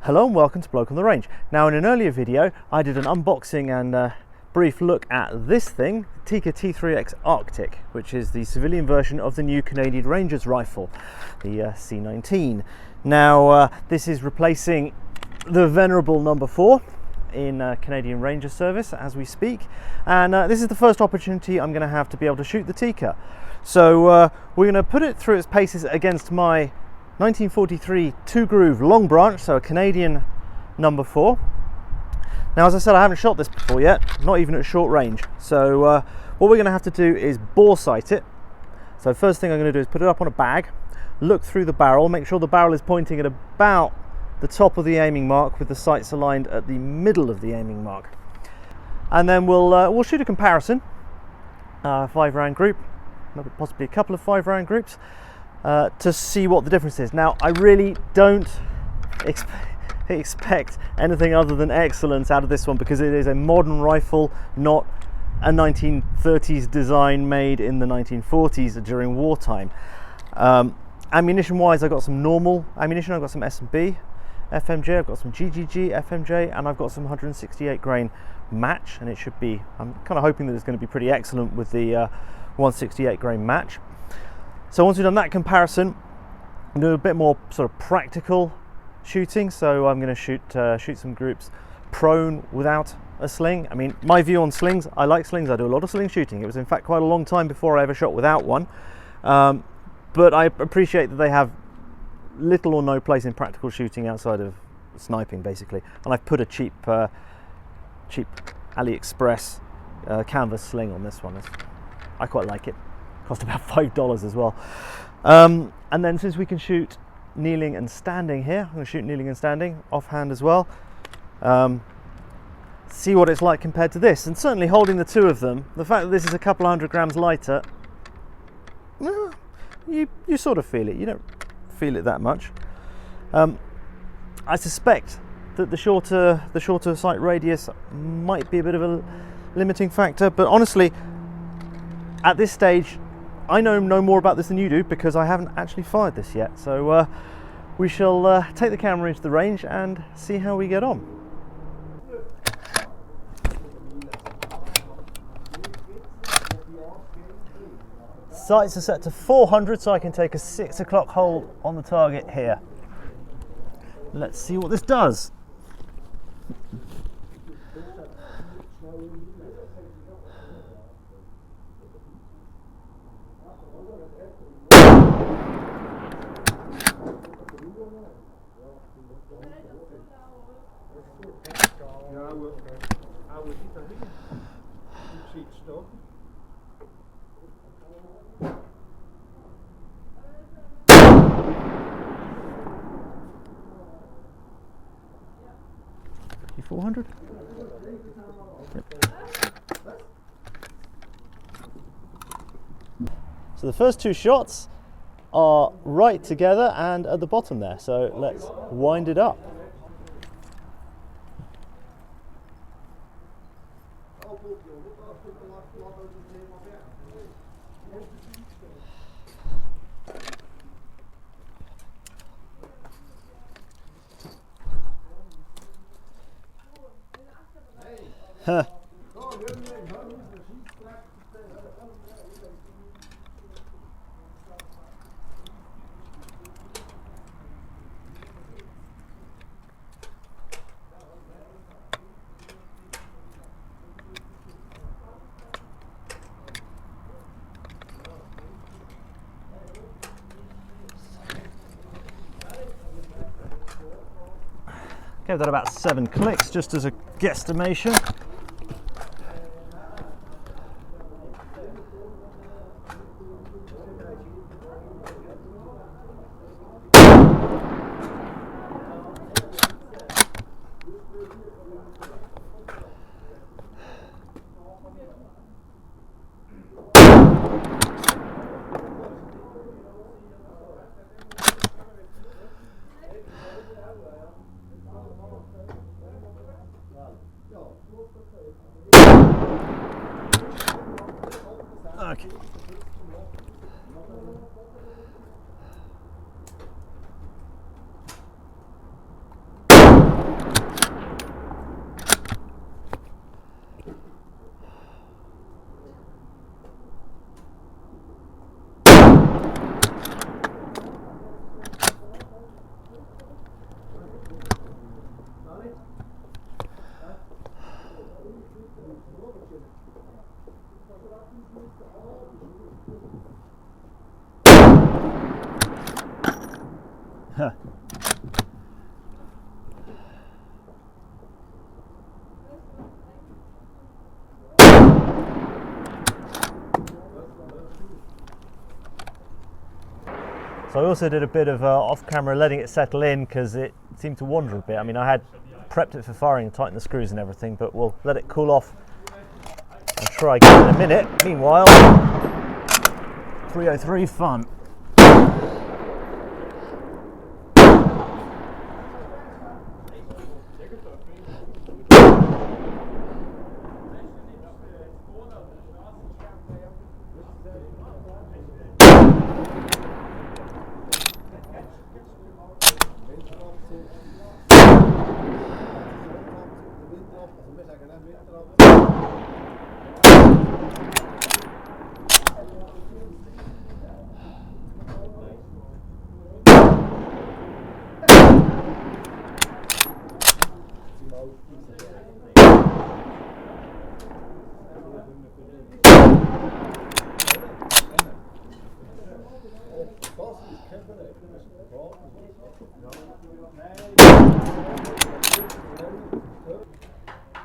Hello and welcome to Bloke on the Range. Now in an earlier video I did an unboxing and brief look at this thing, Tikka T3x Arctic, which is the civilian version of the new Canadian Rangers rifle, the C19. Now this is replacing the venerable No.4 in Canadian Ranger service as we speak, and this is the first opportunity I'm going to have to be able to shoot the Tikka. So we're going to put it through its paces against my 1943 two-groove long branch, so a Canadian No.4. Now, as I said, I haven't shot this before yet, not even at short range. So what we're going to have to do is bore sight it. So first thing I'm going to do is put it up on a bag, look through the barrel, make sure the barrel is pointing at about the top of the aiming mark with the sights aligned at the middle of the aiming mark. And then we'll shoot a comparison, 5-round group, maybe possibly a couple of 5-round groups, to see what the difference is. Now, I really don't expect anything other than excellence out of this one, because it is a modern rifle, not a 1930s design made in the 1940s during wartime. Ammunition wise, I've got some normal ammunition. I've got some S&B FMJ, I've got some GGG FMJ, and I've got some 168 grain match, and it should be, I'm kind of hoping that it's going to be pretty excellent with the 168 grain match. So once we've done that comparison, I'm doing a bit more sort of practical shooting. So I'm going to shoot some groups prone without a sling. I mean, my view on slings, I like slings. I do a lot of sling shooting. It was in fact quite a long time before I ever shot without one. But I appreciate that they have little or no place in practical shooting outside of sniping, basically. And I've put a cheap AliExpress canvas sling on this one. I quite like it. Cost about $5 as well. And then since we can shoot kneeling and standing here, I'm going to shoot kneeling and standing, offhand as well. See what it's like compared to this. And certainly holding the two of them, the fact that this is a couple 100 grams lighter, you sort of feel it. You don't feel it that much. I suspect that the shorter sight radius might be a bit of a limiting factor, but honestly, at this stage, I know no more about this than you do, because I haven't actually fired this yet. So we shall take the camera into the range and see how we get on. Sights are set to 400, so I can take a 6 o'clock hold on the target here. Let's see what this does. $400. Yep. So the first two shots are right together and at the bottom there. So let's wind it up. Huh. Gave that about 7 clicks, just as a guesstimation. Okay. So I also did a bit of off-camera letting it settle in because it seemed to wander a bit. I mean, I had prepped it for firing and tightened the screws and everything, but we'll let it cool off and try again in a minute. Meanwhile, 303 fun.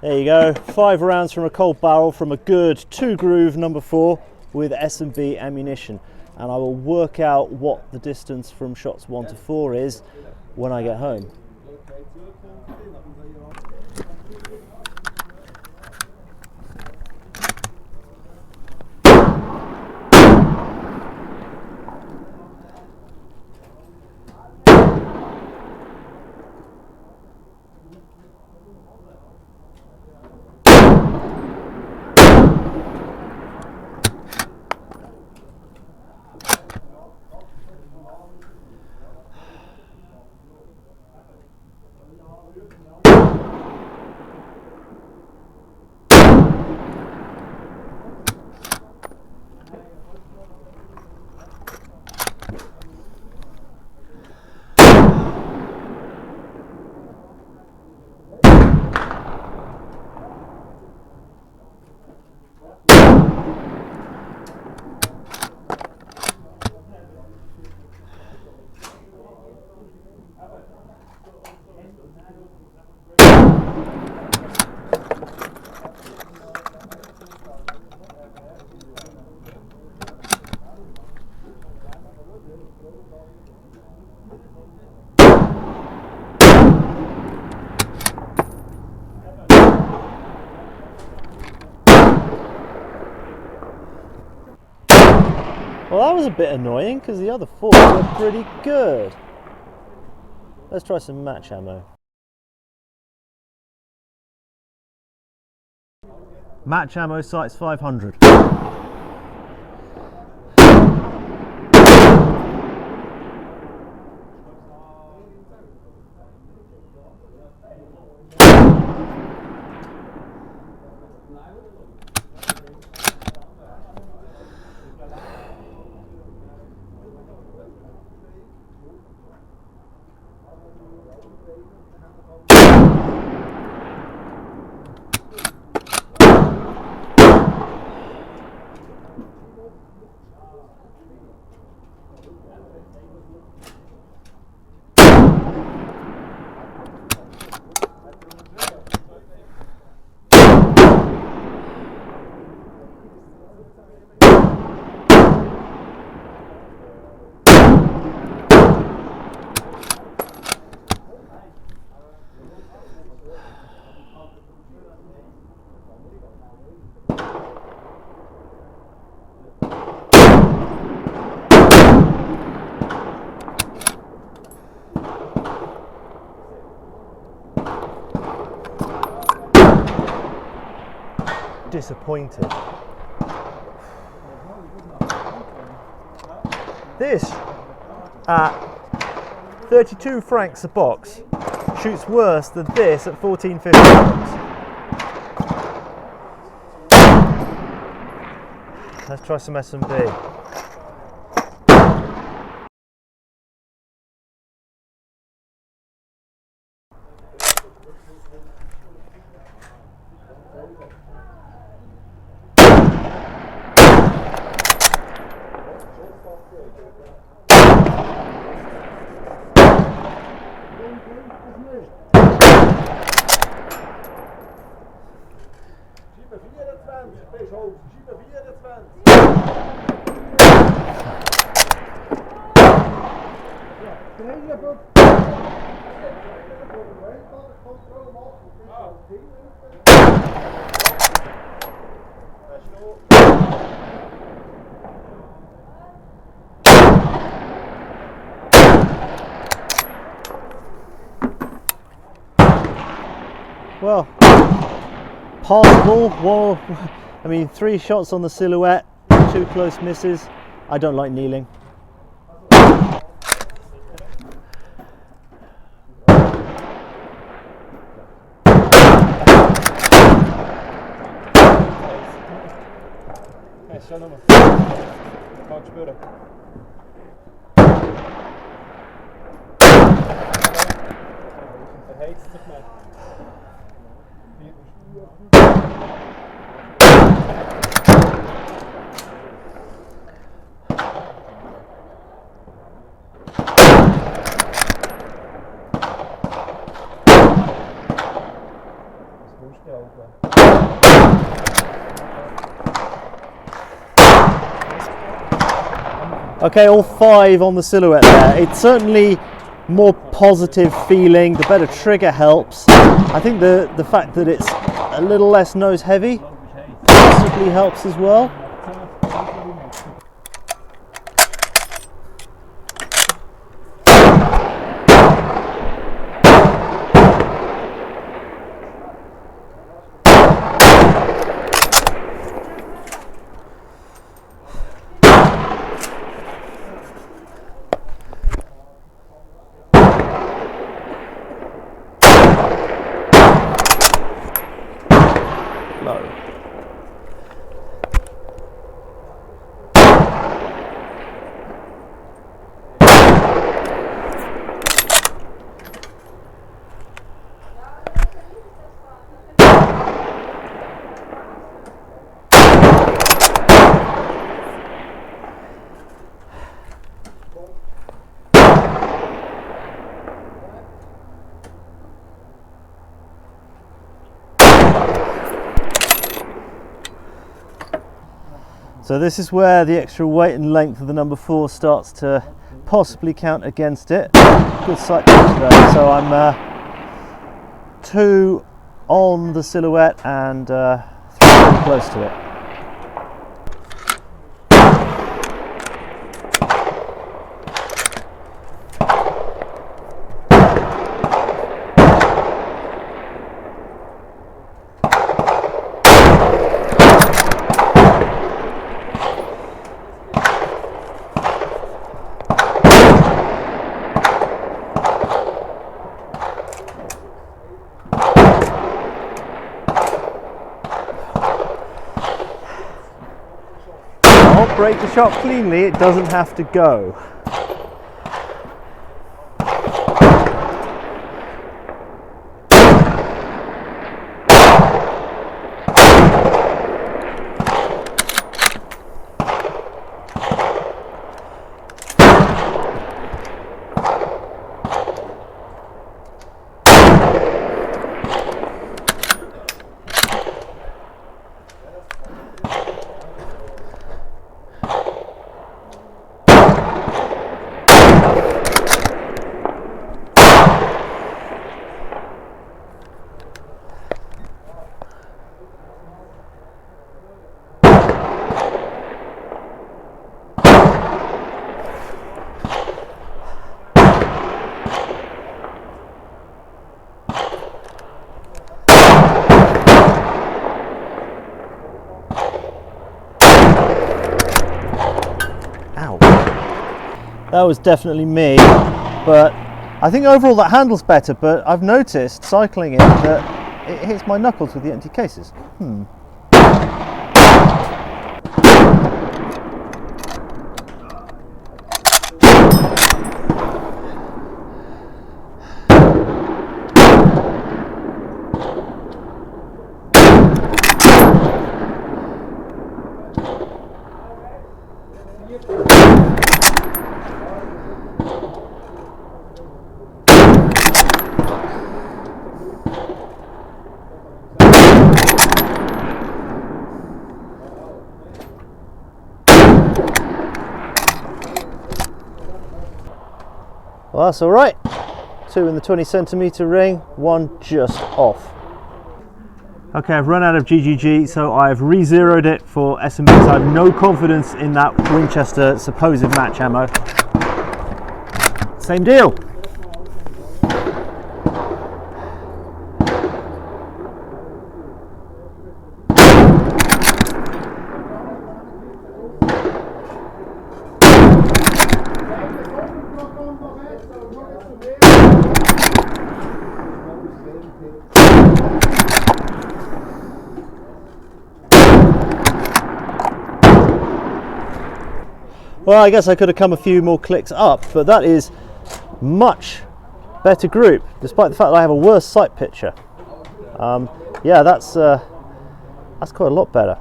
There you go, 5 rounds from a cold barrel from a good 2-groove No.4 with S&B ammunition, and I will work out what the distance from shots 1 to 4 is when I get home. Well, that was a bit annoying because the other 4 were pretty good. Let's try some match ammo. Match ammo sights 500. Disappointed. This at 32 francs a box shoots worse than this at 14.50 francs. Let's try some S&B. Well, passable. Well, I mean, 3 shots on the silhouette, 2 close misses. I don't like kneeling. Okay, all 5 on the silhouette there. It's certainly more positive feeling, the better trigger helps. I think the fact that it's a little less nose heavy possibly helps as well. So this is where the extra weight and length of the number 4 starts to possibly count against it. Good sight there. So I'm 2 on the silhouette and 3 pretty close to it. Break the shot cleanly, it doesn't have to go. That was definitely me, but I think overall that handles better, but I've noticed cycling it that it hits my knuckles with the empty cases. Well, that's all right. 2 in the 20cm ring, 1 just off. Okay, I've run out of GGG, so I've re-zeroed it for S&Bs. I have no confidence in that Winchester supposed match ammo. Same deal. Well, I guess I could have come a few more clicks up, but that is much better group, despite the fact that I have a worse sight picture. Yeah, that's quite a lot better.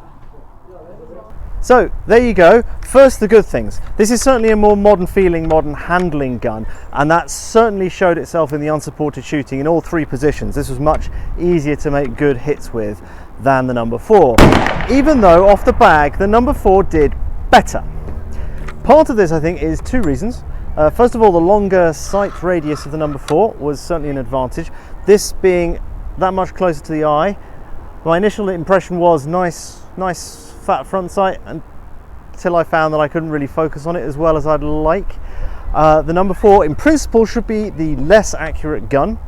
So there you go. First, the good things. This is certainly a more modern feeling, modern handling gun, and that certainly showed itself in the unsupported shooting in all 3 positions. This was much easier to make good hits with than the No.4, even though off the bag the No.4 did better. Part of this, I think, is 2 reasons. First of all, the longer sight radius of the No.4 was certainly an advantage. This being that much closer to the eye, my initial impression was nice fat front sight until I found that I couldn't really focus on it as well as I'd like. The No.4 in principle should be the less accurate gun,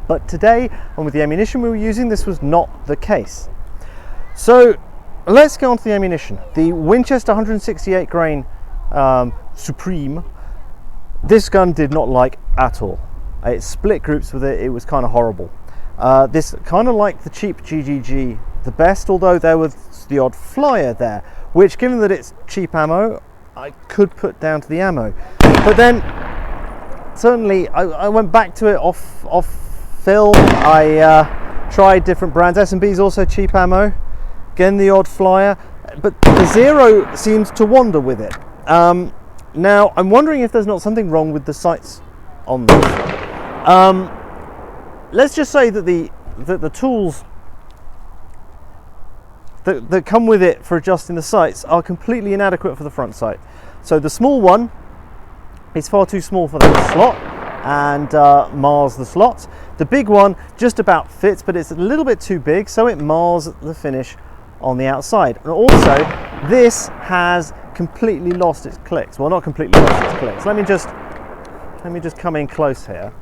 but today, and with the ammunition we were using, this was not the case. So let's go on to the ammunition. The Winchester 168 grain Supreme, this gun did not like at all. It split groups with it, it was kind of horrible. This kind of like the cheap GGG the best, although there was the odd flyer there, which, given that it's cheap ammo, I could put down to the ammo. But then, certainly, I went back to it off film. I tried different brands. S&B's also cheap ammo. Again, the odd flyer, but the Zero seems to wander with it. Now, I'm wondering if there's not something wrong with the sights on this. Let's just say that the tools that come with it for adjusting the sights are completely inadequate for the front sight. So the small one is far too small for that slot and mars the slots. The big one just about fits, but it's a little bit too big, so it mars the finish on the outside. And also, this has completely lost its clicks. Well, not completely lost its clicks. Let me just come in close here.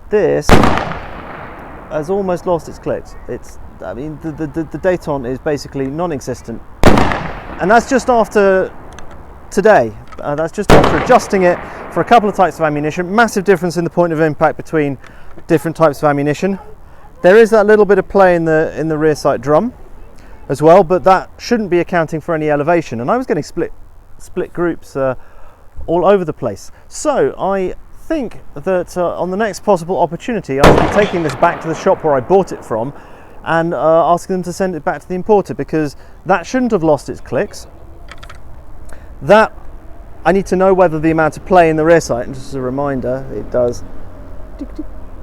This has almost lost its clicks. I mean, the détente is basically non-existent, and that's just after today. That's just after adjusting it for a couple of types of ammunition. Massive difference in the point of impact between different types of ammunition. There is that little bit of play in the rear sight drum as well, but that shouldn't be accounting for any elevation. And I was getting split groups all over the place. So I think that on the next possible opportunity, I'll be taking this back to the shop where I bought it from and asking them to send it back to the importer, because that shouldn't have lost its clicks. That I need to know whether the amount of play in the rear sight, and just as a reminder, it does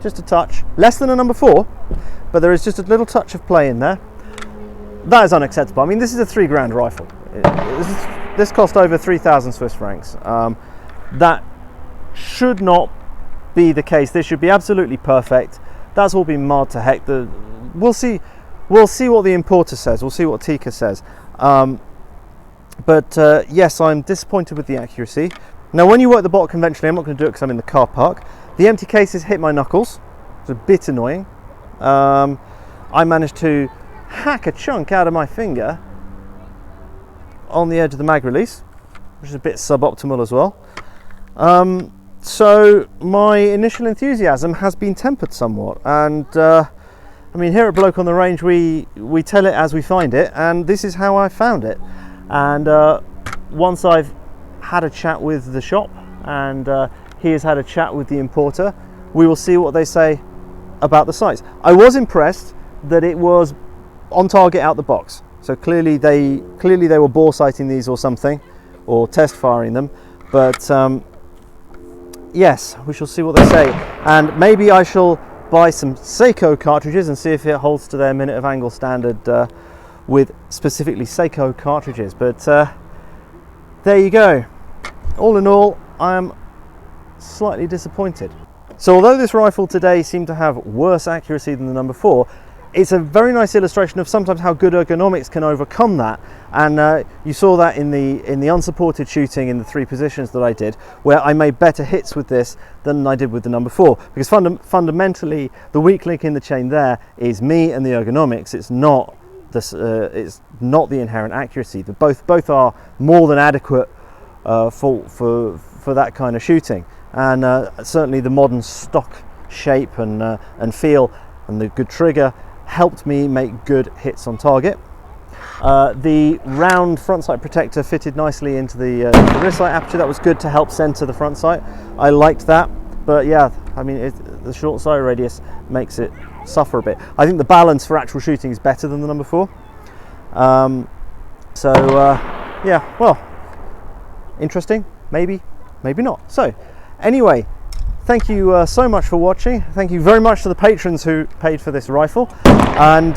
just a touch, less than a No.4, but there is just a little touch of play in there. That is unacceptable. I mean, this is a £3,000 rifle. This cost over 3,000 Swiss francs. That should not be the case. This should be absolutely perfect. That's all been marred to heck. We'll see what the importer says. We'll see what Tikka says. But yes, I'm disappointed with the accuracy. Now, when you work the bolt conventionally, I'm not going to do it because I'm in the car park. The empty cases hit my knuckles. It's a bit annoying. I managed to hack a chunk out of my finger on the edge of the mag release, which is a bit suboptimal as well. So my initial enthusiasm has been tempered somewhat, and I mean, here at Bloke on the Range, we tell it as we find it, and this is how I found it. And once I've had a chat with the shop and he has had a chat with the importer, we will see what they say about the sights. I was impressed that it was on target out the box. So clearly they were bore sighting these or something, or test firing them. But yes, we shall see what they say. And maybe I shall buy some Seiko cartridges and see if it holds to their minute of angle standard with specifically Seiko cartridges. But there you go. All in all, I am slightly disappointed. So although this rifle today seemed to have worse accuracy than the No.4, it's a very nice illustration of sometimes how good ergonomics can overcome that, and you saw that in the unsupported shooting in the 3 positions that I did, where I made better hits with this than I did with the No.4, because fundamentally the weak link in the chain there is me and the ergonomics. It's not the inherent accuracy. Both are more than adequate for that kind of shooting, and certainly the modern stock shape and feel and the good trigger helped me make good hits on target. The round front sight protector fitted nicely into the rear sight aperture. That was good to help center the front sight. I liked that, but yeah, I mean, the short sight radius makes it suffer a bit. I think the balance for actual shooting is better than the No.4. Yeah, well, interesting, maybe not. So anyway, thank you so much for watching. Thank you very much to the patrons who paid for this rifle, and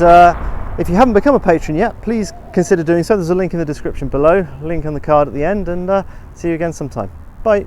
if you haven't become a patron yet, please consider doing so. There's a link in the description below, link on the card at the end, and see you again sometime. Bye.